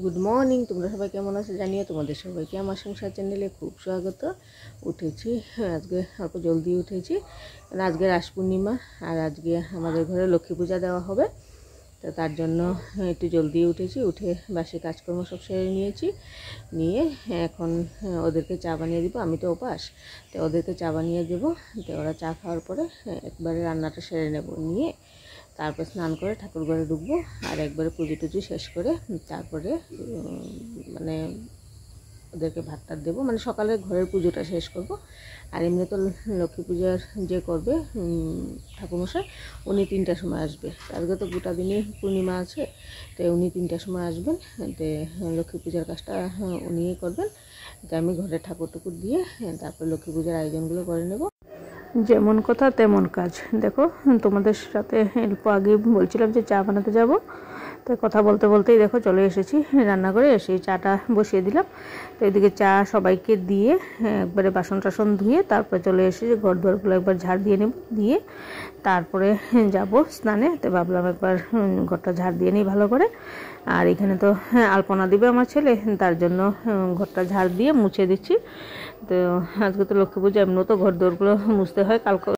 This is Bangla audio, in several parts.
গুড মর্নিং, তোমরা সবাই কেমন আছো জানিও। তোমাদের সবাইকে আমার সংসার চ্যানেলে খুব স্বাগত। উঠেছি আজকে অল্প জলদি উঠেছি, কারণ আজকে রাস পূর্ণিমা আর আজকে আমাদের ঘরে লক্ষ্মী পূজা দেওয়া হবে। তো তার জন্য একটু জলদি উঠেছি, উঠে বাসি কাজকর্ম সব সেরে নিয়েছি। নিয়ে এখন ওদেরকে চা বানিয়ে দিব। আমি তো উপাস, তো ওদেরকে চা বানিয়ে দেবো। তো ওরা চা খাওয়ার পরে একবারে রান্নাটা সেরে নেব, নিয়ে তারপর স্নান করে ঠাকুর ঘরে ঢুকবো। আর একবারে পুজো টুজো শেষ করে তারপরে মানে ওদেরকে ভাতটা দেবো, মানে সকালে ঘরের পুজোটা শেষ করব। আর এমনি তো লক্ষ্মী পূজার যে করবে ঠাকুরমশাই, উনি 3টার সময় আসবে। আজকে তো গোটা দিনই পূর্ণিমা আছে, তো উনি 3টার সময় আসবেন। তো লক্ষ্মী পূজার কাজটা উনিই করবেন। তো আমি ঘরে ঠাকুর টুকুর দিয়ে তারপর লক্ষ্মী পূজার আয়োজনগুলো করে নেব। যেমন কথা তেমন কাজ। দেখো, তোমাদের সাথে অল্প আগে বলছিলাম যে চা বানাতে যাব, তো কথা বলতে বলতেই দেখো চলে এসেছি রান্না করে। এসে চাটা বসিয়ে দিলাম। তো এদিকে চা সবাইকে দিয়ে একবারে বাসন টাসন ধুয়ে তারপরে চলে এসেছি। ঘর দুয়ারগুলো একবার ঝাড় দিয়ে নেব, দিয়ে তারপরে যাব স্নানে। তো ভাবলাম একবার ঘরটা ঝাড় দিয়ে নিই ভালো করে। আর এখানে তো আলপনা দিবে আমার ছেলে, তার জন্য ঘরটা ঝাড় দিয়ে মুছে দিচ্ছি। তো আজকে তো লক্ষ্মী পূজা, এমনি তো ঘর দোরগুলো মুছতে হয় কালকে।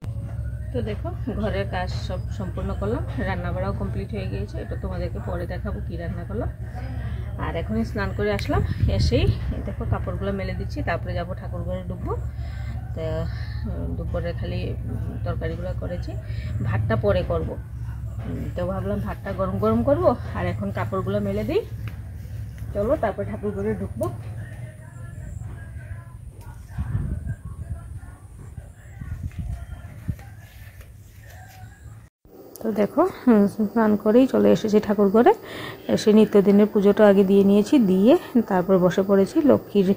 তো দেখো, ঘরের কাজ সব সম্পূর্ণ করলাম, রান্না বাড়াও কমপ্লিট হয়ে গিয়েছে। এটা তোমাদেরকে পরে দেখাবো কী রান্না করলাম। আর এখনই স্নান করে আসলাম, এসেই দেখো কাপড়গুলো মেলে দিচ্ছি, তারপরে যাব ঠাকুর ঘরে ঢুকবো। তা দুপুরে খালি তরকারিগুলো করেছি, ভাতটা পরে করব। তো ভাবলাম ভাতটা গরম গরম করব, আর এখন কাপড়গুলো মেলে দিই। চলো তারপর ঠাকুর ঘরে ঢুকবো। তো দেখো, স্নান করেই চলে এসেছি ঠাকুর ঘরে। এসে নিত্যদিনের পুজোটা আগে দিয়ে নিয়েছি, দিয়ে তারপর বসে পড়েছি। লক্ষ্মীর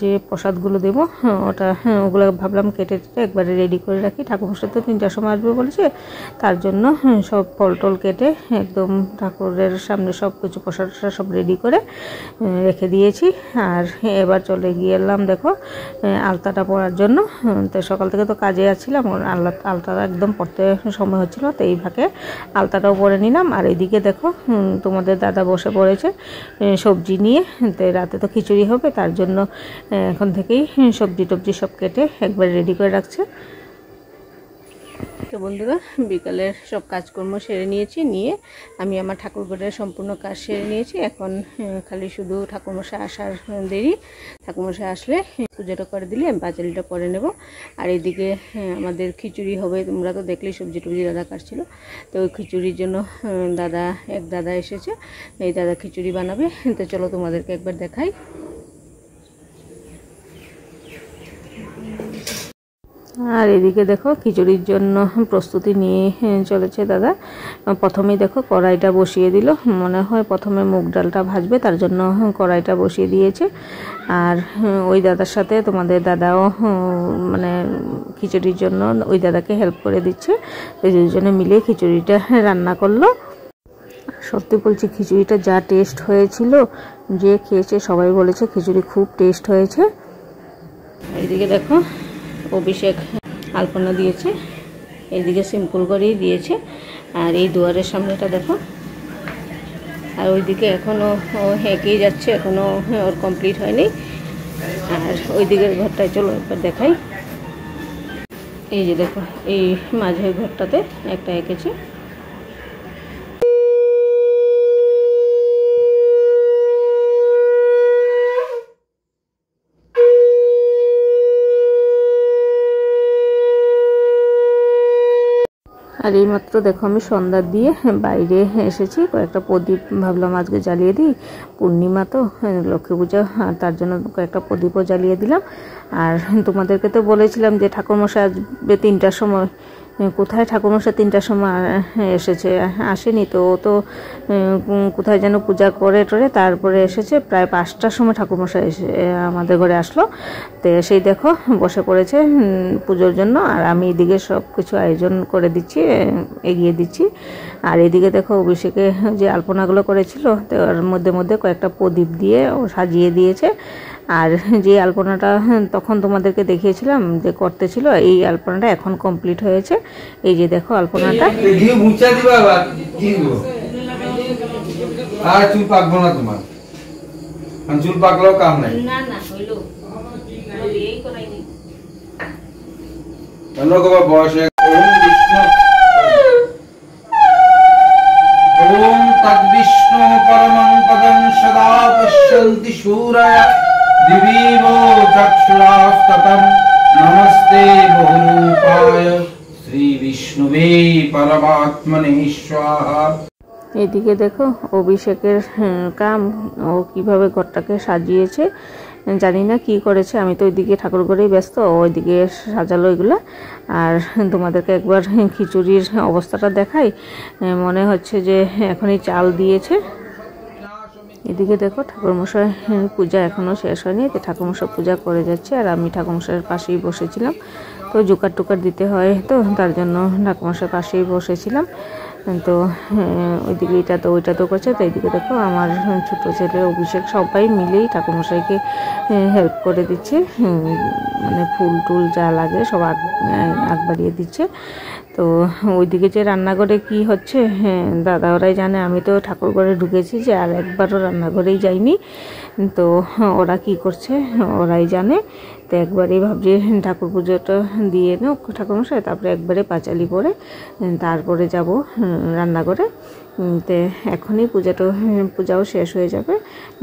যে প্রসাদগুলো দেবো ওটা ওগুলো ভাবলাম কেটে একবারে রেডি করে রাখি। ঠাকুরমশাই তো 3টার সময় আসবে বলেছে, তার জন্য সব ফল টল কেটে একদম ঠাকুরের সামনে সব কিছু প্রসাদ সব রেডি করে রেখে দিয়েছি। আর এবার চলে গিয়েলাম দেখো আলতাটা পরার জন্য। তো সকাল থেকে তো কাজে আছিলাম, আলতাটা একদম পড়তে সময় হচ্ছিলো, তো এই ফাঁকে আলতাটাও পরে নিলাম। আর এইদিকে দেখো তোমাদের দাদা বসে পড়েছে সবজি নিয়ে। তো রাতে তো খিচুড়ি হবে, তার জন্য এখন থেকেই সবজি টবজি সব কেটে একবার রেডি করে রাখছে। তো বন্ধুরা, বিকালের সব কাজকর্ম সেরে নিয়েছি, নিয়ে আমি আমার ঠাকুর ঘরের সম্পূর্ণ কাজ সেরে নিয়েছি। এখন খালি শুধু ঠাকুরমশাই আসার দেরি। ঠাকুরমশাই আসলে পুজোটা করে দিলে আমি পাঁচালিটা পরে নেব। আর এদিকে আমাদের খিচুড়ি হবে, তোমরা তো দেখলেই সবজি টবজি দাদা কাটছিল। তো ওই খিচুড়ির জন্য এক দাদা এসেছে, এই দাদা খিচুড়ি বানাবে। তো চলো তোমাদেরকে একবার দেখাই। আর এদিকে দেখো খিচুড়ির জন্য প্রস্তুতি নিয়ে চলেছে দাদা। প্রথমেই দেখো কড়াইটা বসিয়ে দিল, মনে হয় প্রথমে মুগ ডালটা ভাজবে, তার জন্য কড়াইটা বসিয়ে দিয়েছে। আর ওই দাদার সাথে তোমাদের দাদাও মানে খিচুড়ির জন্য ওই দাদাকে হেল্প করে দিচ্ছে। এই দুজনে মিলে খিচুড়িটা রান্না করলো। সত্যি বলছি, খিচুড়িটা যা টেস্ট হয়েছিল, যে খেয়েছে সবাই বলেছে খিচুড়ি খুব টেস্ট হয়েছে। এইদিকে দেখো অভিষেক আলপনা দিয়েছে, এইদিকে সিম্পল করেই দিয়েছে। আর এই দুয়ারের সামনেটা দেখো, আর ওইদিকে এখনও এঁকেই যাচ্ছে, এখনও ওর কমপ্লিট হয়নি। আর ওই দিকের ঘরটায় চলো একবার দেখাই। এই যে দেখো, এই মাঝের ঘরটাতে একটা এঁকেছে। আর এইমাত্র দেখো আমি সন্ধ্যা দিয়ে বাইরে এসেছি, কয়েকটা প্রদীপ ভাবলাম আজকে জ্বালিয়ে দিই, পূর্ণিমা তো লক্ষ্মী পূজা, তার জন্য কয়েকটা প্রদীপও জ্বালিয়ে দিলাম। আর তোমাদেরকে তো বলেছিলাম যে ঠাকুরমশাই আসবে 3টার সময়। কোথায় ঠাকুরমশাই 3টার সময় এসেছে, আসেনি তো। ও তো কোথায় যেন পূজা করে টরে তারপরে এসেছে। প্রায় 5টার সময় ঠাকুরমশাই এসে আমাদের ঘরে আসলো। তো সেই দেখো বসে পড়েছে পুজোর জন্য। আর আমি এদিকে সব কিছু আয়োজন করে দিচ্ছি, এগিয়ে দিচ্ছি। আর এদিকে দেখো অভিষেকে যে আলপনাগুলো করেছিল, তো ওর মধ্যে মধ্যে কয়েকটা প্রদীপ দিয়ে ও সাজিয়ে দিয়েছে। আর যে আলপনাটা তখন তোমাদেরকে দেখিয়েছিলাম যে করতে ছিল, এই আলপনাটা এখন কমপ্লিট হয়েছে। এই যে দেখো আলপনাটা। আর তুমি পাকবো না তোমার চুল পাকলেও কাম নাই না না হইলো এই করাই নি অন্যকবার বয়সে ওম তদ্বিষ্ণু পরমং পদং সদা পশ্যন্তি শূরয় দিবিব চক্ষুরাস্ততম নমস্তে বহুরূপায় শ্রী বিষ্ণুবে পরমাত্মনে স্বাহা। এদিকে দেখো অভিষেকের কাম ও কিভাবে ঘরটাকে সাজিয়েছে, জানি না কি করেছে। আমি তো ওইদিকে ঠাকুর ঘরেই ব্যস্ত, ওইদিকে সাজালো এগুলো। আর তোমাদেরকে একবার খিচুড়ির অবস্থাটা দেখাই। মনে হচ্ছে যে এখনই চাল দিয়েছে। এদিকে দেখো ঠাকুরমশাই পূজা এখনও শেষ হয়নি, তো ঠাকুরমশাই পূজা করে যাচ্ছে আর আমি ঠাকুরমশাইয়ের পাশেই বসেছিলাম। তো জোগাড় টুকার দিতে হয়, তো তার জন্য ঠাকুরমশাইয়ের পাশেই বসেছিলাম। তো ওইদিকে এটা তো ওইটা তো করছে। তো এইদিকে দেখো আমার ছোটো ছেলে অভিষেক সবাই মিলেই ঠাকুরমশাইকে হেল্প করে দিচ্ছে, মানে ফুল টুল যা লাগে সব আগ বাড়িয়ে দিচ্ছে। তো ওইদিকে যে রান্নাঘরে কি হচ্ছে দাদা ওরাই জানে, আমি তো ঠাকুর ঘরে ঢুকেছি যে আর একবারও রান্নাঘরেই যাইনি। তো ওরা কি করছে ওরাই জানে। তো একবারেই ভাবছি ঠাকুর পুজোটা দিয়ে নো ঠাকুরমশাই, তারপরে একবারে পাঁচালি পরে তারপরে যাব রান্নাঘরে। তো এখনই পূজাও শেষ হয়ে যাবে।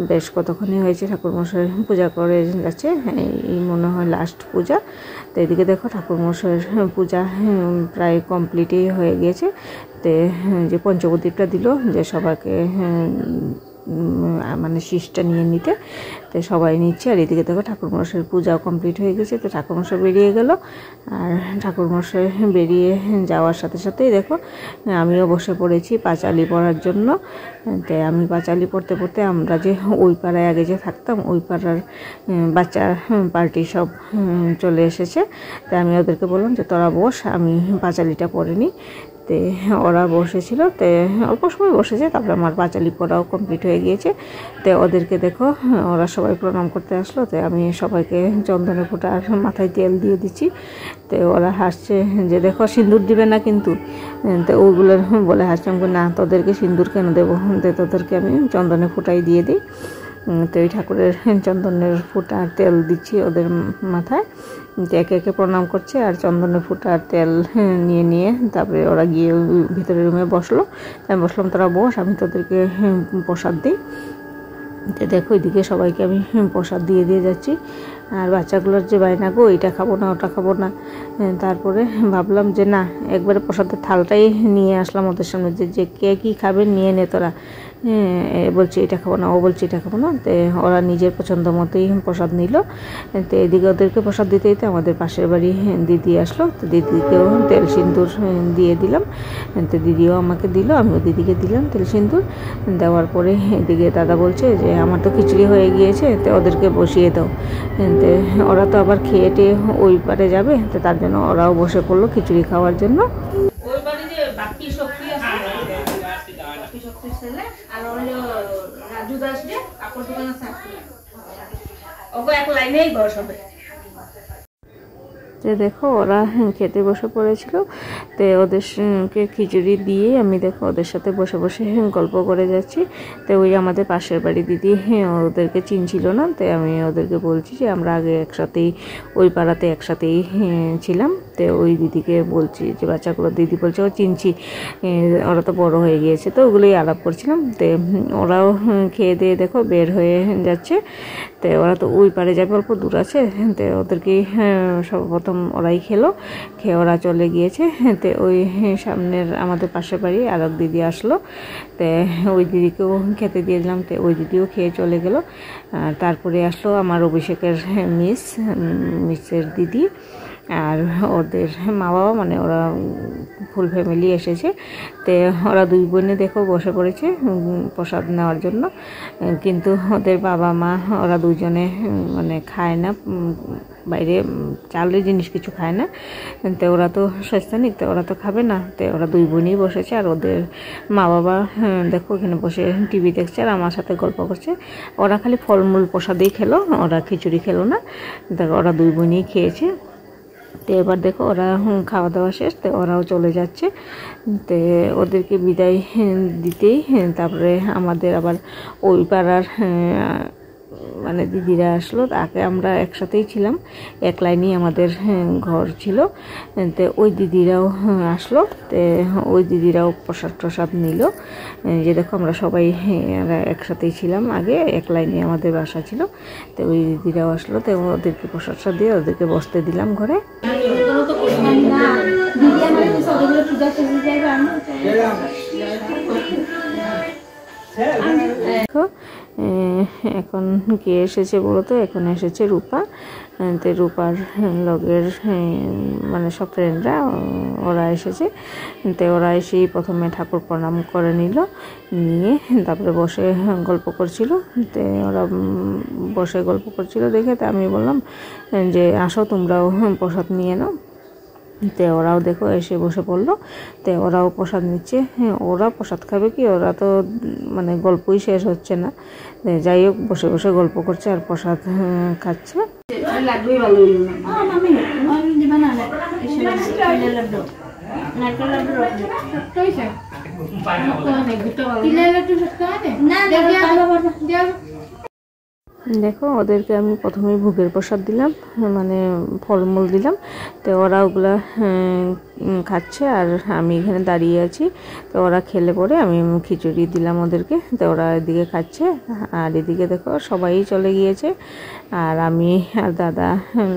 বেশ কতক্ষণই হয়েছে ঠাকুরমশাই পূজা করে যাচ্ছে, এই মনে হয় লাস্ট পূজা। তো এদিকে দেখো ঠাকুরমশাইয়ের পূজা প্রায় কমপ্লিটই হয়ে গিয়েছে। তো যে পঞ্চবদ্বীপটা দিল যে সবাইকে মানে শীষটা নিয়ে নিতে, তো সবাই নিচ্ছে। আর এদিকে দেখো ঠাকুরমশাইয়ের পূজাও কমপ্লিট হয়ে গেছে। তো ঠাকুরমশাই বেরিয়ে গেল, আর ঠাকুরমশাই বেরিয়ে যাওয়ার সাথে সাথেই দেখো আমিও বসে পড়েছি পাঁচালি পড়ার জন্য। তো আমি পাঁচালি পড়তে পড়তে আমরা যে ওই পাড়ায় আগে যে থাকতাম ওই পাড়ার বাচ্চা পার্টি সব চলে এসেছে। তো আমি ওদেরকে বললাম যে তোরা বস, আমি পাঁচালিটা পড়ে নিই। তো ওরা বসেছিল, তো অল্প সময় বসেছে, তারপরে আমার পাঁচালি পড়াও কমপ্লিট হয়ে গিয়েছে। তো ওদেরকে দেখো ওরা সবাই প্রণাম করতে আসলো। তো আমি সবাইকে চন্দনের ফোঁটা আর মাথায় তেল দিয়ে দিচ্ছি। তো ওরা হাসছে যে দেখো সিঁদুর দিবে না কিন্তু। তো ওগুলো বলে হাসছে, আমি না তোদেরকে সিঁদুর কেন দেবো, তো তোদেরকে আমি চন্দনের ফোঁটাই দিয়ে দিই। তো এই ঠাকুরের চন্দনের ফোঁটা আর তেল দিচ্ছি ওদের মাথায়। একে একে প্রণাম করছে আর চন্দনের ফোঁটা আর তেল নিয়ে তারপরে ওরা গিয়ে ভিতরের রুমে বসলো। আমি বসলাম তোরা বস, আমি তোদেরকে প্রসাদ দিই। তো দেখো এদিকে সবাইকে আমি প্রসাদ দিয়ে যাচ্ছি। আর বাচ্চাগুলোর যে বায়না গো এটা খাবো না ওটা খাবো না। তারপরে ভাবলাম যে না একবারে প্রসাদের থালটাই নিয়ে আসলাম ওদের সামনে, যে কে কী খাবে নিয়ে নে তোরা। বলছে এটা খাবো না, ও বলছে এটা খাবো না। তো ওরা নিজের পছন্দ মতোই প্রসাদ নিল। তো এদিকে ওদেরকে প্রসাদ দিতে দিতে আমাদের পাশের বাড়ি দিদি আসলো। তো দিদিকেও তেল সিঁদুর দিয়ে দিলাম। তো দিদিও আমাকে দিল, আমিও দিদিকে দিলাম তেল সিঁদুর। দেওয়ার পরে এদিকে দাদা বলছে যে আমার তো খিচুড়ি হয়ে গিয়েছে, তো ওদেরকে বসিয়ে দাও। তো ওরা তো আবার খেয়ে টেয়ে ওই পারে যাবে, তো তার জন্য ওরাও বসে পড়লো খিচুড়ি খাওয়ার জন্য। তো দেখো ওরা খেতে বসে পড়েছিল। তো ওদেরকে খিচুড়ি দিয়ে আমি দেখো ওদের সাথে বসে বসে গল্প করে যাচ্ছি। তো ওই আমাদের পাশের বাড়ি দিদি ওদেরকে চিনছিল না। তো আমি ওদেরকে বলছি যে আমরা আগে একসাথেই ওই পাড়াতে একসাথেই ছিলাম। তো ওই দিদিকে বলছি যে বাচ্চাগুলো, দিদি বলছে ও চিনছি, ওরা তো বড় হয়ে গিয়েছে। তো ওগুলোই আলাপ করছিলাম। তো ওরাও খেয়ে দিয়ে দেখো বের হয়ে যাচ্ছে। তো ওরা তো ওই পারে যাবে, অল্প দূর আছে। তো ওদেরকে সর্বপ্রথম ওরাই খেয়ে ওরা চলে গিয়েছে। তো ওই সামনের আমাদের পাশের বাড়ি আর এক দিদি আসলো। তো ওই দিদিকেও খেতে দিয়ে দিলাম। তো ওই দিদিও খেয়ে চলে গেল। তারপরে আসলো আমার অভিষেকের মিসের দিদি আর ওদের মা বাবা, মানে ওরা ফুল ফ্যামিলি এসেছে। তো ওরা দুই বোনে দেখো বসে পড়েছে প্রসাদ নেওয়ার জন্য। কিন্তু ওদের বাবা মা ওরা দুজনে মানে খায় না, বাইরে চালের জিনিস কিছু খায় না। তো ওরা তো স্বাস্থ্যনিক, তো ওরা তো খাবে না। তো ওরা দুই বোনই বসেছে আর ওদের মা বাবা দেখো এখানে বসে টিভি দেখছে আর আমার সাথে গল্প করছে। ওরা খালি ফলমূল প্রসাদেই খেলো, ওরা খিচুড়ি খেলো না। দেখো ওরা দুই বোনই খেয়েছে। তো এবার দেখো ওরা খাওয়া দাওয়া শেষ, তো ওরাও চলে যাচ্ছে। তো ওদেরকে বিদায় দিতেই তারপরে আমাদের আবার ওই পাড়ার মানে দিদিরা আসলো, তাকে আমরা একসাথেই ছিলাম, এক লাইনেই আমাদের ঘর ছিল। তো ওই দিদিরাও আসলো, তো ওই দিদিরাও প্রসাদ টসাদ নিল। যে দেখো আমরা সবাই একসাথেই ছিলাম, আগে এক লাইনে আমাদের বাসা ছিল। তো ওই দিদিরাও আসলো, তো ওদেরকে প্রসাদ টসাদ দিয়ে ওদেরকে বসতে দিলাম ঘরে। দেখো এখন কে এসেছে বলো তো, এখন এসেছে রূপা। তো রূপার লগের মানে সব ফ্রেন্ডরা ওরা এসেছে। তো ওরা এসেই প্রথমে ঠাকুর প্রণাম করে নিয়ে তারপরে বসে গল্প করছিল। তো ওরা বসে গল্প করছিল দেখে তো আমি বললাম যে আসো তোমরাও প্রসাদ নিয়ে নাও। তো ওরাও দেখো এসে বসে পড়লো। তো ওরাও প্রসাদ নিচ্ছে। ওরা প্রসাদ খাবে কি, ওরা তো মানে গল্পই শেষ হচ্ছে না। যাই হোক বসে বসে গল্প করছে আর প্রসাদ খাচ্ছে। দেখো ওদেরকে আমি প্রথমেই ভোগের প্রসাদ দিলাম, মানে ফলমূল দিলাম। তো ওরা ওগুলা খাচ্ছে আর আমি এখানে দাঁড়িয়ে আছি। তো ওরা খেলে পরে আমি খিচুড়ি দিলাম ওদেরকে। তো ওরা এদিকে খাচ্ছে আর এদিকে দেখো সবাই চলে গিয়েছে আর আমি আর দাদা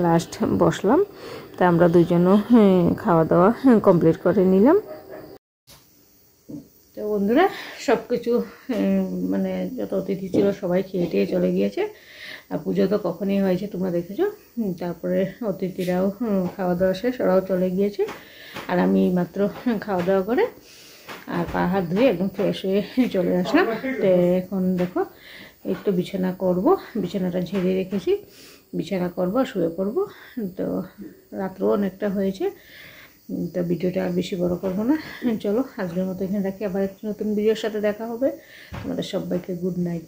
লাস্ট বসলাম। তা আমরা দুজনও খাওয়া দাওয়া কমপ্লিট করে নিলাম। তো বন্ধুরা সব কিছু মানে যত অতিথি ছিল সবাই খেয়ে টেয়ে চলে গিয়েছে। আর পুজো তো কখনই হয়েছে তোমরা দেখেছো। তারপরে অতিথিরাও খাওয়া দাওয়া শেষ, ওরাও চলে গিয়েছে। আর আমি মাত্র খাওয়া দাওয়া করে আর পা হাত ধুয়ে একদম ফ্রেশ হয়ে চলে আসলাম। তো এখন দেখো একটু বিছানা করব, বিছানাটা ঝেড়ে রেখেছি, বিছানা করবো শুয়ে পড়বো। তো রাত্রও অনেকটা হয়েছে। তো ভিডিওটা আর বেশি বড় করবো না, চলো আজকের মতো এখানে রাখি। আবার একটা নতুন ভিডিওর সাথে দেখা হবে। তোমাদের সবাইকে গুড নাইট।